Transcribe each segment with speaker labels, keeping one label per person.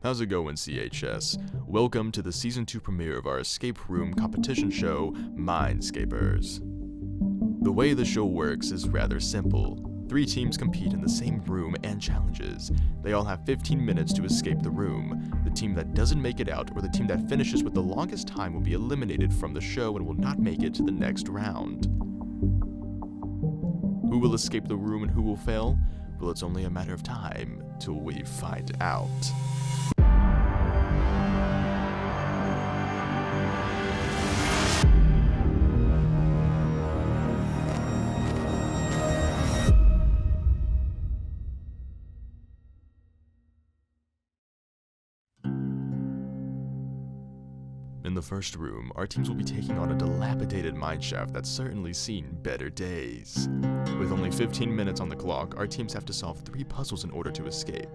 Speaker 1: How's it going, CHS? Welcome to the Season 2 premiere of our escape room competition show, Mindscapers. The way the show works is rather simple. 3 teams compete in the same room and challenges. They all have 15 minutes to escape the room. The team that doesn't make it out or the team that finishes with the longest time will be eliminated from the show and will not make it to the next round. Who will escape the room and who will fail? Well, it's only a matter of time till we find out. In the first room, our teams will be taking on a dilapidated mineshaft that's certainly seen better days. With only 15 minutes on the clock, our teams have to solve 3 puzzles in order to escape.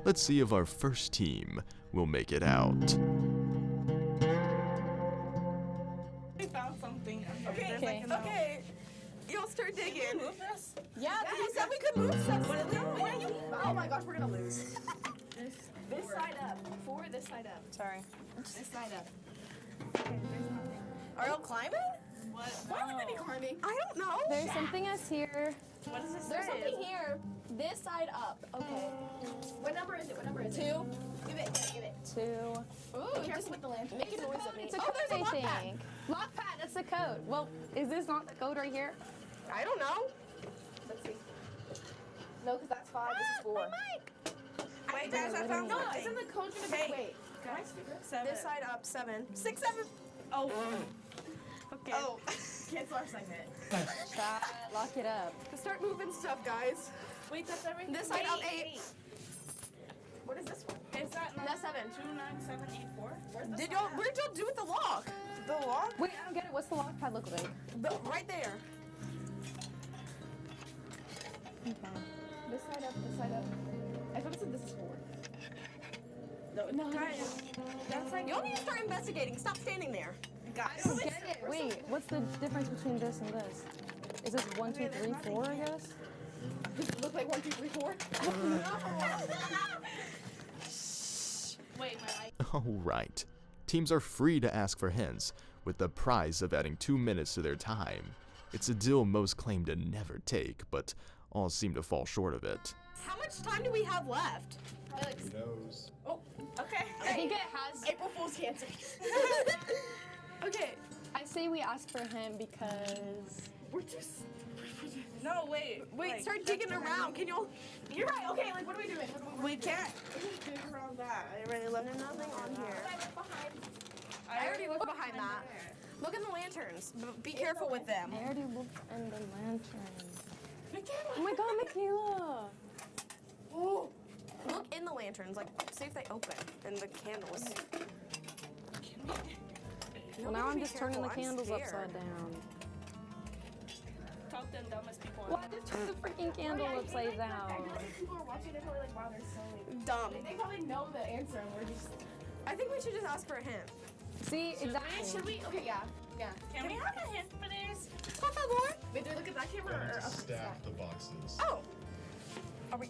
Speaker 1: Let's see if our first team will make it out.
Speaker 2: We found something.
Speaker 3: Okay. You'll start digging.
Speaker 2: Can you move this?
Speaker 3: Yeah, he said we could move stuff. Oh my gosh, we're gonna lose.
Speaker 4: This side up. Forward, this side up.
Speaker 3: Sorry.
Speaker 4: This side up.
Speaker 3: Are y'all climbing?
Speaker 2: What?
Speaker 3: Why would they be climbing? I don't know.
Speaker 4: There's something else here.
Speaker 2: What is this?
Speaker 4: There's something here. This side up. Okay.
Speaker 3: What number is it?
Speaker 4: 2.
Speaker 3: Give it.
Speaker 4: 2.
Speaker 3: Ooh, just with the lantern.
Speaker 4: Make a noise at me. It's a
Speaker 3: Oh,
Speaker 4: code,
Speaker 3: there's a
Speaker 4: I
Speaker 3: lock pad.
Speaker 4: think. Lock pad, that's the code. Well, is this not the code right here?
Speaker 3: I don't know.
Speaker 4: Let's see. No, because that's 5. This is 4.
Speaker 2: Wait, guys, I found
Speaker 4: No,
Speaker 2: something.
Speaker 4: isn't the code gonna be?
Speaker 2: Hey.
Speaker 4: Wait.
Speaker 2: Guys, 7.
Speaker 3: This side up, 7. 6, 7.
Speaker 2: Oh. Okay.
Speaker 3: Oh. Cancel our segment.
Speaker 4: Try, lock it up.
Speaker 3: Start moving stuff, guys.
Speaker 2: Wait, that's everything.
Speaker 3: This side up, 8. What is this one?
Speaker 2: Is that not
Speaker 3: That's 7.
Speaker 2: 29784?
Speaker 3: Where'd y'all do with the lock? The lock?
Speaker 4: Wait, I don't get it. What's the lock pad look like?
Speaker 3: Right there.
Speaker 4: This side up, this side up. I thought it said this is 4.
Speaker 2: No, guys, that's like.
Speaker 3: Y'all need to start investigating. Stop standing there.
Speaker 2: Guys.
Speaker 4: I don't get it. Wait, what's the difference between this and this? Is this 1, 2, 3, 4, I guess?
Speaker 3: Does it look like 1, 2, 3, 4?
Speaker 2: Wait, my mic.
Speaker 1: Alright. Teams are free to ask for hints, with the prize of adding 2 minutes to their time. It's a deal most claim to never take, but all seem to fall short of it.
Speaker 3: How much time do we have left?
Speaker 5: Who knows?
Speaker 3: Oh, okay.
Speaker 4: I think it has.
Speaker 3: April Fool's cancer. Okay.
Speaker 4: I say we ask for him because.
Speaker 3: We're just.
Speaker 2: No, wait.
Speaker 3: Wait, start digging around. Can y'all? You're right. Okay, like what are we doing?
Speaker 2: We can't dig around that. I already left
Speaker 3: Nothing on here. I already looked behind that. Look in the lanterns. Be careful with them.
Speaker 4: I already looked in the lantern. Oh my god, Michaela!
Speaker 3: Oh. Look in the lanterns. Like, see if they open. And the candles.
Speaker 4: Well, now I'm just turning the candles upside down.
Speaker 2: Top 10 dumbest people.
Speaker 4: Why just turn the freaking candle upside down?
Speaker 3: People are watching. They're probably like, wow, they're so dumb. They probably know the answer, and we're just. I think we should just ask for a hint.
Speaker 4: See, exactly.
Speaker 3: Should we? Okay, yeah.
Speaker 2: Can we have a hint for this?
Speaker 3: Por favor. Wait, do we look at that camera
Speaker 5: Going
Speaker 3: or
Speaker 5: to
Speaker 3: up?
Speaker 5: stack the boxes.
Speaker 3: Oh. Are we?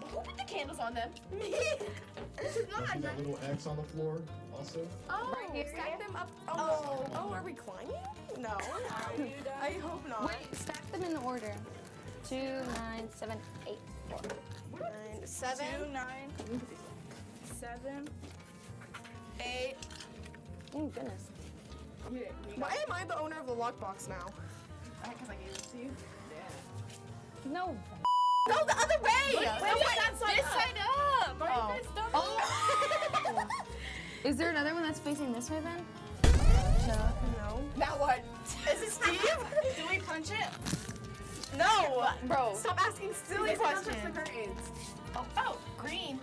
Speaker 3: Who put the candles on them? Me. This is not.
Speaker 5: See that little X on the floor also?
Speaker 3: Oh,
Speaker 4: Right here?
Speaker 3: stack them up. Oh, are we climbing? No.
Speaker 2: Are you done?
Speaker 3: I hope not.
Speaker 4: Wait, stack them in order. 2, 9, 7, 8, 4.
Speaker 3: 9, 7,
Speaker 2: 2, 9, 7.
Speaker 3: 8.
Speaker 4: Oh, goodness.
Speaker 3: Why am I the owner of the lockbox now?
Speaker 2: Because I gave it to you.
Speaker 4: No.
Speaker 3: No, the other way.
Speaker 4: This side up.
Speaker 3: Oh.
Speaker 4: Oh. Is there another one that's facing this way then?
Speaker 3: No. Now what? Is it Steve?
Speaker 2: Do we punch it?
Speaker 3: No.
Speaker 4: Bro.
Speaker 3: Stop asking silly questions.
Speaker 2: Oh, green.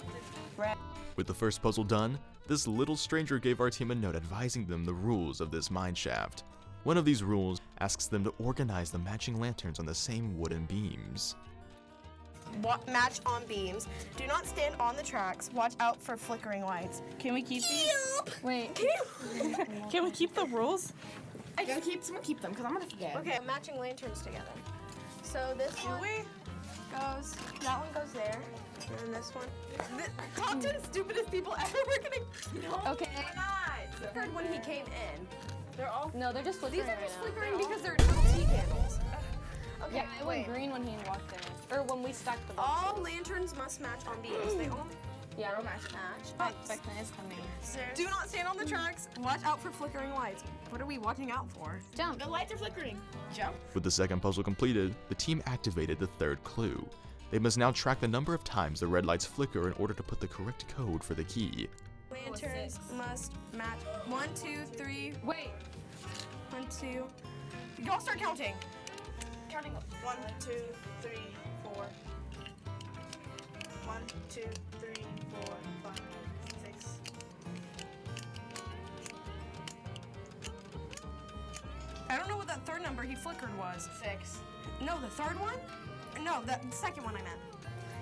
Speaker 1: With the first puzzle done, this little stranger gave our team a note advising them the rules of this mineshaft. One of these rules asks them to organize the matching lanterns on the same wooden beams.
Speaker 3: Match on beams. Do not stand on the tracks. Watch out for flickering lights.
Speaker 2: Can we keep these?
Speaker 4: Wait.
Speaker 2: Can we keep the rules?
Speaker 3: I gotta keep them because I'm gonna forget. Okay, matching lanterns together. So this one goes. That one goes there. And this one. The top 10 stupidest people ever. We're gonna. No,
Speaker 4: Okay.
Speaker 3: we're not. Flickered when he came in.
Speaker 2: They're all.
Speaker 4: No, they're just flickering.
Speaker 3: These are
Speaker 4: right
Speaker 3: just
Speaker 4: now.
Speaker 3: flickering because they're little tea candles. Okay,
Speaker 4: Yeah, it went green when he walked in. Or when we stacked the boxes.
Speaker 3: All lanterns must match on beams. They all
Speaker 4: Yeah.
Speaker 3: match.
Speaker 4: Expectant is coming.
Speaker 3: Do not stand on the tracks. Watch out for flickering lights. What are we watching out for?
Speaker 4: Jump.
Speaker 2: The lights are flickering. Jump.
Speaker 1: With the second puzzle completed, the team activated the third clue. They must now track the number of times the red lights flicker in order to put the correct code for the key.
Speaker 3: Lanterns must match. 1, 2, 3.
Speaker 4: Wait.
Speaker 3: 1, 2. Y'all start counting.
Speaker 2: Counting. 1, 2, 3, 4. 1, 2, 3, 4, 5, 6.
Speaker 3: I don't know what that third number he flickered was.
Speaker 2: 6.
Speaker 3: No, the third one? No, the second one I meant.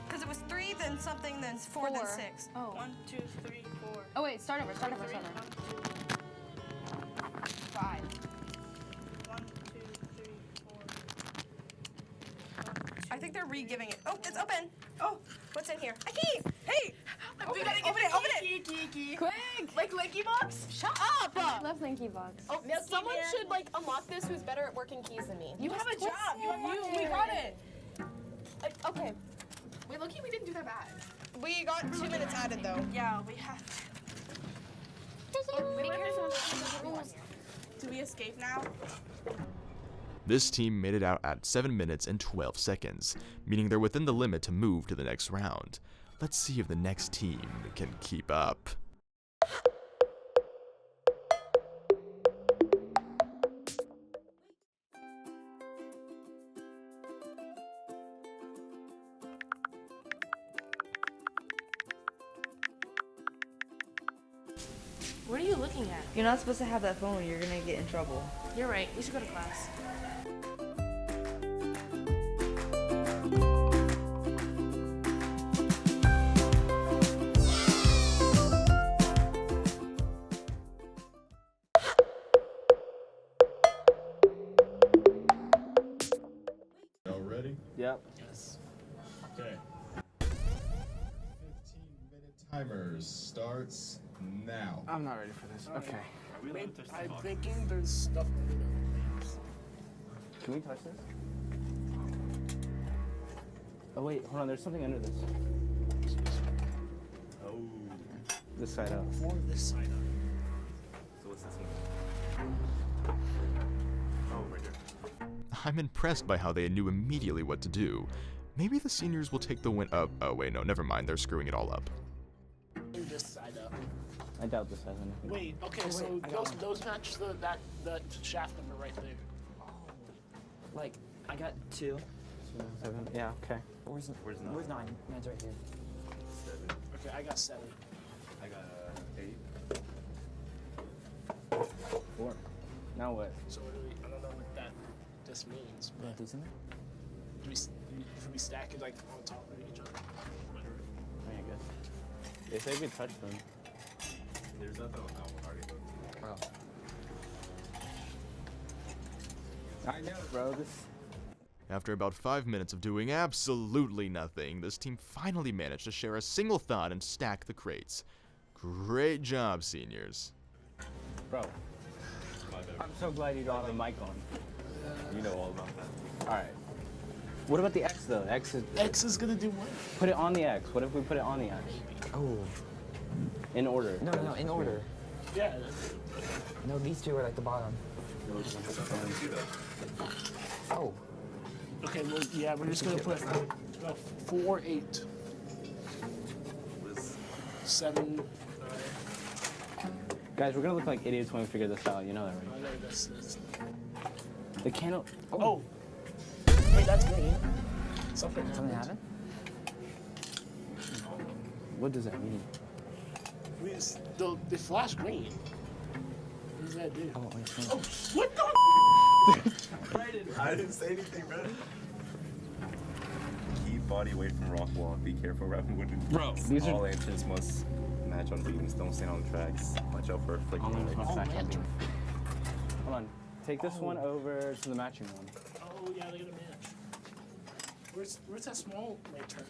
Speaker 3: Because it was 3, then something, then 4, then 6.
Speaker 4: Oh.
Speaker 2: 1, 2, 3, 4.
Speaker 4: Oh wait, start over.
Speaker 2: 5. 1, 2, 3, 4.
Speaker 3: I think they're re-giving it. Oh, it's open. Oh, what's in here? A key. Hey,
Speaker 2: We gotta get
Speaker 3: open it, open it.
Speaker 2: Key.
Speaker 4: Quick!
Speaker 2: Like Linky Box?
Speaker 3: Shut up.
Speaker 4: I love Linky Box.
Speaker 2: Oh,
Speaker 3: Someone should like unlock this who's better at working keys than me.
Speaker 2: You have a job. You unlocked it.
Speaker 3: We got it. Okay,
Speaker 2: Wait, Loki, we didn't do that bad.
Speaker 3: we got 2 minutes added though.
Speaker 2: Yeah, we have to. Wait, what if there's someone else? Do we escape now?
Speaker 1: This team made it out at 7 minutes and 12 seconds, meaning they're within the limit to move to the next round. Let's see if the next team can keep up.
Speaker 2: What are you looking at?
Speaker 6: You're not supposed to have that phone. You're gonna get in trouble.
Speaker 2: You're right. You should go to class.
Speaker 5: Y'all ready?
Speaker 7: Yep.
Speaker 2: Yes.
Speaker 5: Okay. 15-minute timer starts now.
Speaker 7: I'm not ready for this. Okay.
Speaker 8: Wait, I'm thinking there's stuff under there.
Speaker 7: Can we touch this? Oh wait, hold on. There's something under this.
Speaker 8: Oh.
Speaker 7: This side up.
Speaker 8: Or this side up.
Speaker 9: So what's this one? Oh, right there.
Speaker 1: I'm impressed by how they knew immediately what to do. Maybe the seniors will take the win up. Oh wait, no, never mind. They're screwing it all up.
Speaker 8: And this side up.
Speaker 7: I doubt this has anything.
Speaker 8: Wait, okay, so those match the shaft number right there.
Speaker 6: Like, I got 2.
Speaker 7: 7. Yeah. Okay.
Speaker 6: Where's 9? Where's 9? Mine's right here.
Speaker 9: 7.
Speaker 8: Okay, I got 7.
Speaker 9: I got 8.
Speaker 7: 4. Now what?
Speaker 8: So what do we, I don't know what this means.
Speaker 6: You want to do something?
Speaker 8: Should we stack it like on top of each other?
Speaker 7: I mean, I guess. They say we touch them.
Speaker 9: There's nothing on that one already.
Speaker 7: Oh. I know, bro. This.
Speaker 1: After about 5 minutes of doing absolutely nothing, this team finally managed to share a single thought and stack the crates. Great job, seniors.
Speaker 7: Bro. I'm so glad you don't have a mic on.
Speaker 9: You know all about that.
Speaker 7: All right. What about the X though?
Speaker 8: X is gonna do what?
Speaker 7: Put it on the X. What if we put it on the X?
Speaker 6: Oh.
Speaker 7: In order.
Speaker 6: No, in order.
Speaker 8: Yeah.
Speaker 6: No, these 2 are like the bottom. Oh.
Speaker 8: Okay, well, yeah, we're just gonna put 4, 8, 7.
Speaker 7: Guys, we're gonna look like idiots when we figure this out. You know that, right?
Speaker 8: I know this is.
Speaker 7: The candle.
Speaker 8: Oh. Wait, that's green. Something
Speaker 6: Something
Speaker 8: happened.
Speaker 6: happened?
Speaker 7: What does that mean?
Speaker 8: They flash green. What does that do?
Speaker 6: Oh, wait,
Speaker 8: Oh, what the?
Speaker 9: I didn't say anything, bro. Keep body away from rock wall. Be careful around wooden.
Speaker 7: Bro, these
Speaker 9: All
Speaker 7: are.
Speaker 9: lanterns must match on beams. Don't stand on the tracks. Watch out for flicking
Speaker 7: Oh,
Speaker 9: lights.
Speaker 8: lantern.
Speaker 7: Hold on. Take this one over to the matching one.
Speaker 8: Oh, yeah, they gotta match. Where's that small lantern?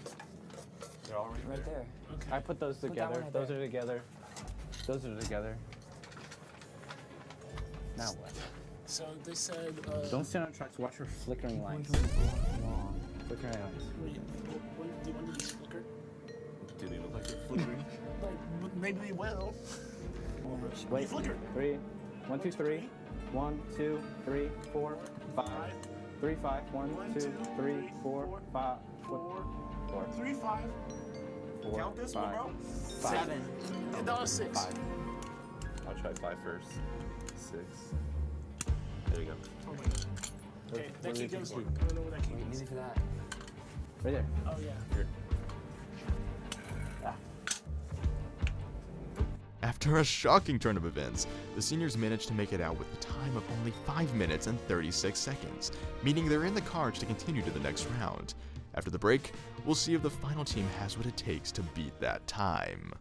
Speaker 9: They're all
Speaker 6: Right there.
Speaker 8: Okay.
Speaker 7: I put those
Speaker 6: Put that
Speaker 7: together.
Speaker 6: one right
Speaker 7: Those
Speaker 6: there.
Speaker 7: are together. Those are together. Now what?
Speaker 8: So they said.
Speaker 7: Don't stand on tracks. Watch for flickering lights. Flickering lights.
Speaker 8: Wait, do you want these flicker?
Speaker 9: Do they look like they're flickering?
Speaker 8: Like, maybe they will.
Speaker 7: Wait.
Speaker 8: Flicker.
Speaker 7: 3. 1, 2, 3. 1, 2, 3, 4, 5. 3, 5. 1, 2, 3, 4, 5. 4.
Speaker 8: 3, 5.
Speaker 7: 4.
Speaker 9: Count this one, bro.
Speaker 6: 7.
Speaker 8: And that was 6.
Speaker 9: 5. I'll try 5 first. 6. There you go.
Speaker 8: Oh my god. Okay, that key goes. I don't know where that key
Speaker 6: Wait,
Speaker 8: goes.
Speaker 6: easy for that.
Speaker 7: Right there.
Speaker 8: Oh yeah.
Speaker 9: Here.
Speaker 1: After a shocking turn of events, the seniors managed to make it out with a time of only 5 minutes and 36 seconds, meaning they're in the cards to continue to the next round. After the break, we'll see if the final team has what it takes to beat that time.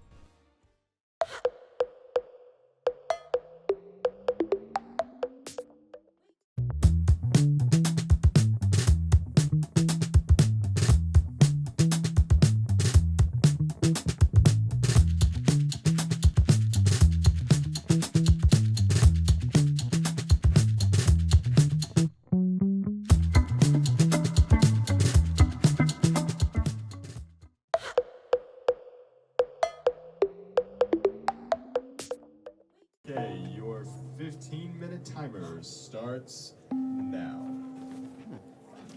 Speaker 5: Okay, your 15-minute timer starts now.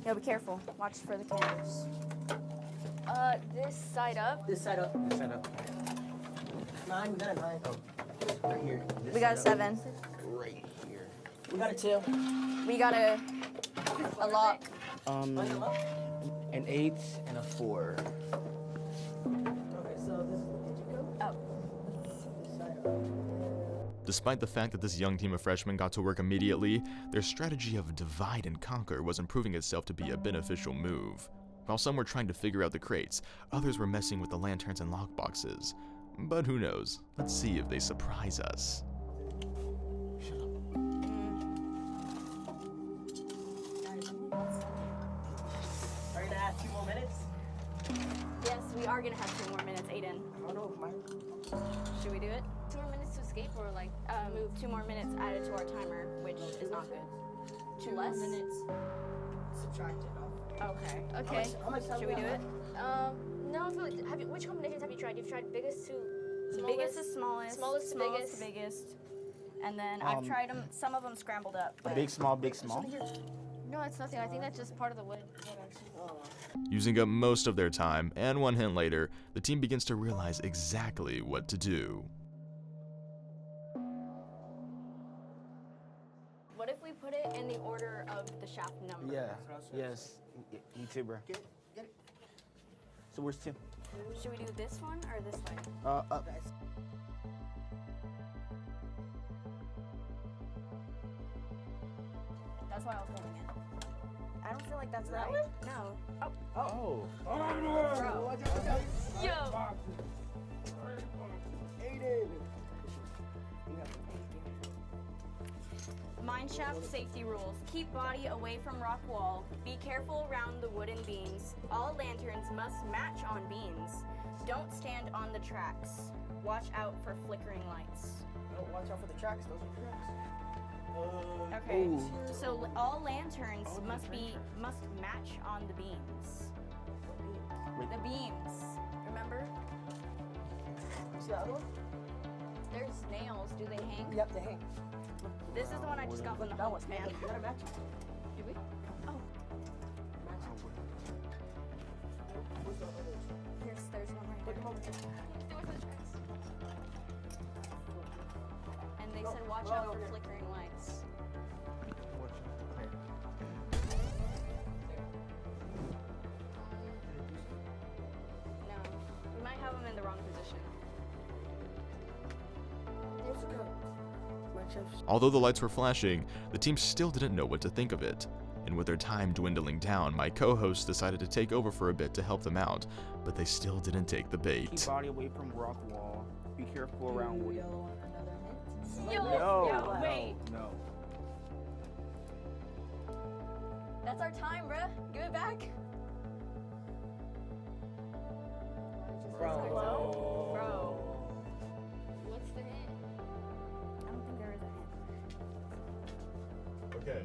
Speaker 2: Yeah, be careful. Watch for the cameras. This side up.
Speaker 3: This side up.
Speaker 6: Set up.
Speaker 3: 9, we got a 9. Oh, right here. This
Speaker 2: We got a
Speaker 3: side up.
Speaker 2: 7.
Speaker 3: Right here. We got a 2.
Speaker 2: We got a lock.
Speaker 6: An 8 and a 4.
Speaker 3: Okay, so this is did you go?
Speaker 2: Oh.
Speaker 3: This side up.
Speaker 1: Despite the fact that this young team of freshmen got to work immediately, their strategy of divide and conquer wasn't proving itself to be a beneficial move. While some were trying to figure out the crates, others were messing with the lanterns and lockboxes. But who knows? Let's see if they surprise us.
Speaker 3: Are you gonna have 2 more minutes?
Speaker 2: Yes, we are gonna have 2 more minutes, Aiden.
Speaker 3: I don't know.
Speaker 2: Should we do it? 2 more minutes to escape, or like move 2 more minutes added to our timer, which is not good. 2 less minutes.
Speaker 3: Subtract it off.
Speaker 2: Okay. Okay.
Speaker 3: How much time
Speaker 2: Should we do it?
Speaker 10: No, I feel like, which combinations have you tried? You've tried biggest to smallest?
Speaker 2: Biggest to smallest.
Speaker 10: Smallest to biggest.
Speaker 2: to biggest. And then I've tried them. Some of them scrambled up. But
Speaker 6: Big, small, big, small.
Speaker 10: No, it's nothing. I think that's just part of the wood.
Speaker 1: Using up most of their time, and one hint later, the team begins to realize exactly what to do.
Speaker 2: What if we put it in the order of the shaft number?
Speaker 6: Yeah. Yes. Me too, bro.
Speaker 3: Get it.
Speaker 6: So where's 2?
Speaker 2: Should we do this one or this way?
Speaker 6: Up.
Speaker 2: That's why I was holding it. I don't feel like that's right. No.
Speaker 6: Oh.
Speaker 2: Bro. Yo. Mineshaft safety rules. Keep body away from rock wall. Be careful around the wooden beams. All lanterns must match on beams. Don't stand on the tracks. Watch out for flickering lights.
Speaker 3: Oh, watch out for the tracks. Those are tracks.
Speaker 2: Okay. So all lanterns must match on the beams. The beams. Remember?
Speaker 3: See the other one?
Speaker 2: There's nails. Do they hang?
Speaker 3: Yep, they hang.
Speaker 2: This is the one I just got from the
Speaker 3: That
Speaker 2: homeless
Speaker 3: one's
Speaker 2: man.
Speaker 3: You gotta match it.
Speaker 2: Did we? Oh.
Speaker 3: Where's the others?
Speaker 2: There's one right
Speaker 3: Put
Speaker 2: there.
Speaker 3: them over here.
Speaker 2: And they said watch out for flickering lights. No, we might have them in the wrong position.
Speaker 3: There's a go. Match up.
Speaker 1: Although the lights were flashing, the team still didn't know what to think of it. And with their time dwindling down, my co-host decided to take over for a bit to help them out, but they still didn't take the bait.
Speaker 6: Keep body away from rock wall. Be careful around wood.
Speaker 2: Yo, wait.
Speaker 6: No.
Speaker 2: That's our time, bruh. Give it back.
Speaker 10: Bro. What's the hint?
Speaker 2: I don't think there is a hint.
Speaker 5: Okay.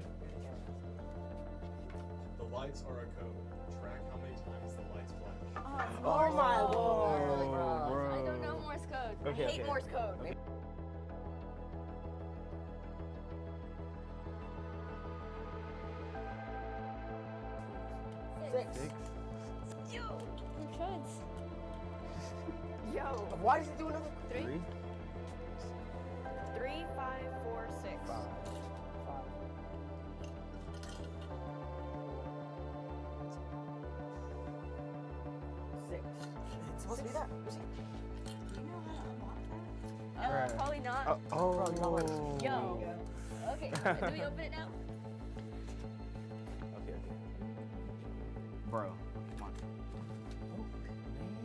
Speaker 5: The lights are a code. Track how many times the lights flash.
Speaker 3: Oh my lord.
Speaker 10: I don't know Morse code.
Speaker 2: I hate Morse code.
Speaker 6: Six.
Speaker 10: Yo, you chuds.
Speaker 2: Yo.
Speaker 3: Why does it do another?
Speaker 10: 3.
Speaker 2: 3, 5, 4, 6.
Speaker 3: It's supposed to be that.
Speaker 10: Probably not. Yo. Okay, do we open it now?
Speaker 6: Okay. Bro, come on.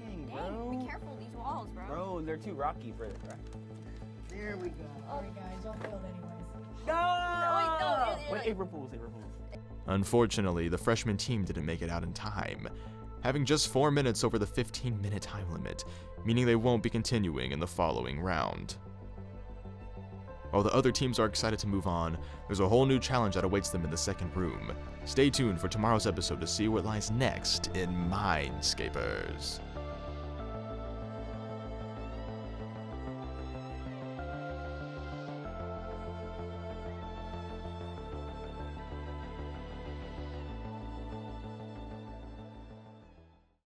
Speaker 6: Dang, bro.
Speaker 2: Be careful these walls, bro.
Speaker 6: Bro, they're too rocky for it, right?
Speaker 3: There we go.
Speaker 10: Alright, guys, y'all failed anyways.
Speaker 3: No!
Speaker 6: Wait, April Fools.
Speaker 1: Unfortunately, the freshman team didn't make it out in time, having just 4 minutes over the 15-minute time limit, meaning they won't be continuing in the following round. While the other teams are excited to move on, there's a whole new challenge that awaits them in the second room. Stay tuned for tomorrow's episode to see what lies next in Mindscapers.